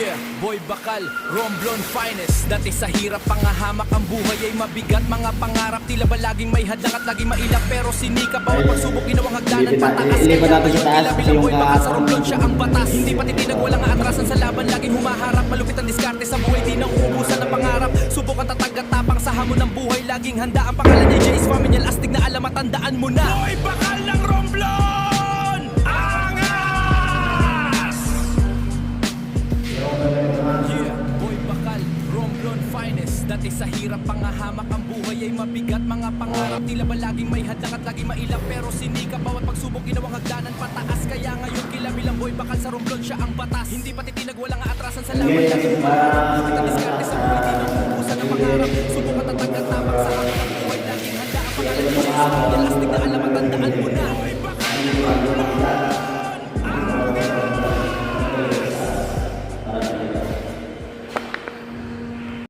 Yeah, Boy Bakal, Romblon Finest. Dati sa hirap pangahamak ang buhay ay mabigat. Mga pangarap tila ba laging may hadlang at laging mailap. Pero sinikap bawat pagsubok ginawang hagdanan pataas. Ilipat natin sa taas Kaya kasi bilang yung Boy Bakal sa kahapon. Romblon siya ang batas. Hindi pa titinag, walang aatrasan sa laban. Laging humaharap, malupit ang diskarte sa buhay. Di na uubusan ng pangarap. Subukan tatag at tapang sa hamon ng buhay. Laging handa ang pangalan niya Jace Familial. Astig na alam at tandaan mo na Boy Bakal ng Romblon! Angas! Yeah, Boy Bakal, Romblon Finest. Dati sa hirap pangahamak ang buhay ay mabigat. Mga pangarap tila ba laging may hadlang at laging mailap. Pero sinikap bawat pagsubok ginawang hagdanan pataas. Kaya ngayon kilabilang Boy Bakal sa Romblon siya ang batas. Hindi pa titinag, walang aatrasan sa laban. Laging humaharap, malupit ang diskarte sa buhay. Di na uubusan ng pangarap. Subukan tatag at tapang sa hamon ng buhay. Laging handa ang pangalan niya Jace Familial. Astig na alam at tandaan mo na Boy Bakal ng Romblon!